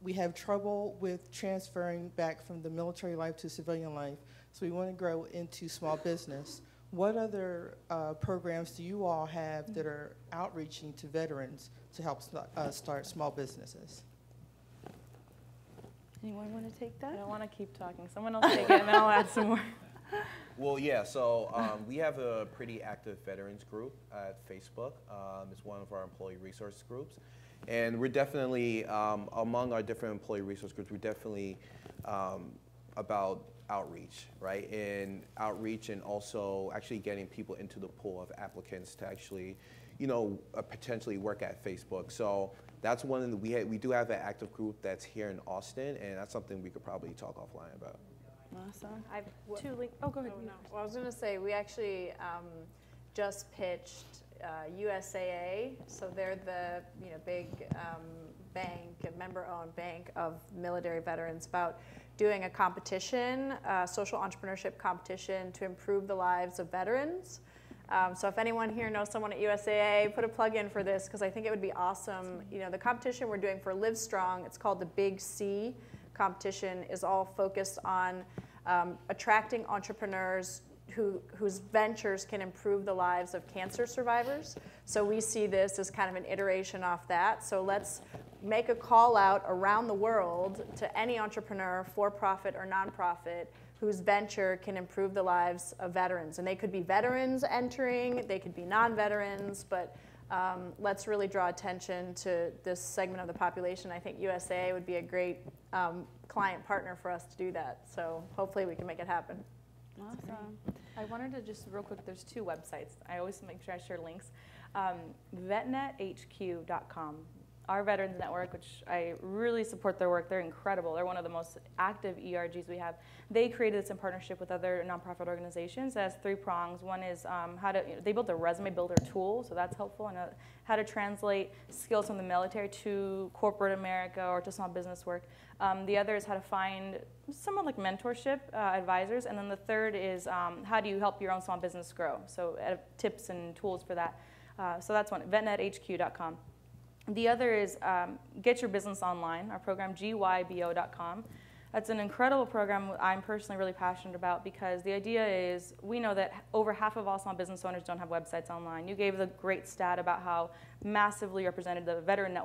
we have trouble with transferring back from the military life to civilian life. So we want to grow into small business. What other programs do you all have that are outreaching to veterans to help start small businesses? Anyone want to take that? I don't want to keep talking. Someone else take it, and then I'll add some more. Well, yeah, so we have a pretty active veterans group at Facebook. It's one of our employee resource groups. And we're definitely, among our different employee resource groups, we're definitely about outreach, right? And outreach and also actually getting people into the pool of applicants to actually, potentially work at Facebook. So that's one of the, we do have an active group that's here in Austin, and that's something we could probably talk offline about. Awesome. I have two links. Oh, go ahead. Oh, no. Well, I was going to say, we actually just pitched USAA, so they're the big bank, a member-owned bank of military veterans, about doing a competition, social entrepreneurship competition to improve the lives of veterans. So if anyone here knows someone at USAA, put a plug in for this because I think it would be awesome. The competition we're doing for Live Strong, it's called the Big C competition, is all focused on attracting entrepreneurs whose ventures can improve the lives of cancer survivors. So we see this as kind of an iteration off that. So let's make a call out around the world to any entrepreneur, for-profit or nonprofit, whose venture can improve the lives of veterans. And they could be veterans entering, they could be non-veterans, but let's really draw attention to this segment of the population. I think USAA would be a great client partner for us to do that. So hopefully we can make it happen. Awesome. I wanted to just real quick, there's two websites. I always make sure I share links. VetNetHQ.com. our Veterans Network, which I really support their work. They're incredible. They're one of the most active ERGs we have. They created this in partnership with other nonprofit organizations. It has 3 prongs. One is they built a resume builder tool, so that's helpful, and how to translate skills from the military to corporate America or to small business work. The other is how to find somewhat like mentorship advisors, and then the third is how do you help your own small business grow? So tips and tools for that. So that's one, vetnethq.com. The other is Get Your Business Online, our program, gybo.com. That's an incredible program I'm personally really passionate about, because the idea is we know that over half of all small business owners don't have websites online. You gave the great stat about how massively represented the veteran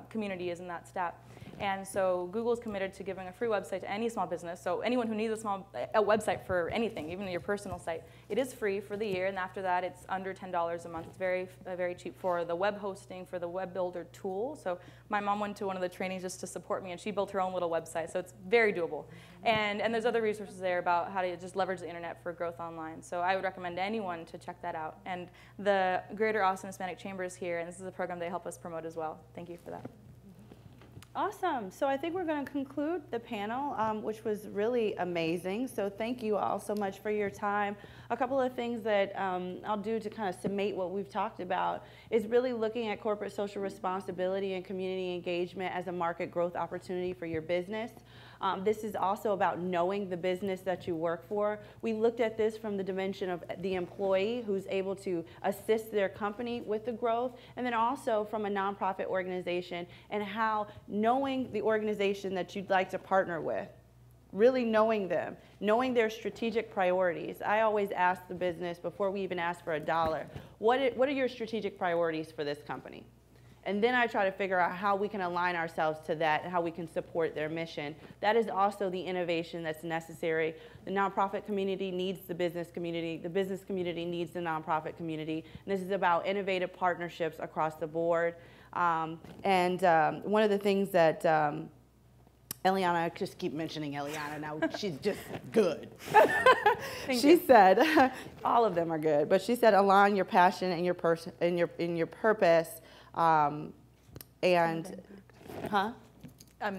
community is in that stat. And so Google's committed to giving a free website to any small business. So anyone who needs a website for anything, even your personal site, it is free for the year. And after that, it's under $10 a month. It's very cheap for the web hosting, for the web builder tool. So my mom went to one of the trainings just to support me, and she built her own little website. So it's very doable. And there's other resources there about how to just leverage the internet for growth online. So I would recommend anyone to check that out. And the Greater Austin Hispanic Chamber is here, and this is a program they help us promote as well. Thank you for that. Awesome. So I think we're going to conclude the panel, which was really amazing. So thank you all so much for your time. A couple of things that I'll do to kind of summate what we've talked about is really looking at corporate social responsibility and community engagement as a market growth opportunity for your business. This is also about knowing the business that you work for. We looked at this from the dimension of the employee who's able to assist their company with the growth, and then also from a nonprofit organization and how knowing the organization that you'd like to partner with, really knowing them, knowing their strategic priorities. I always ask the business before we even ask for $1, what are your strategic priorities for this company? And then I try to figure out how we can align ourselves to that and how we can support their mission. That is also the innovation that's necessary. The nonprofit community needs the business community needs the nonprofit community. And this is about innovative partnerships across the board. One of the things that Eliana, I just keep mentioning Eliana now, she's just good. She said, all of them are good, but she said align your passion and your purpose. I'm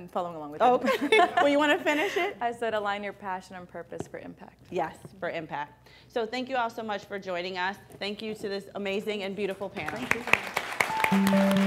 following along with you. Okay. Well, you want to finish it? I said align your passion and purpose for impact. Yes, for impact. So thank you all so much for joining us. Thank you to this amazing and beautiful panel. Thank you.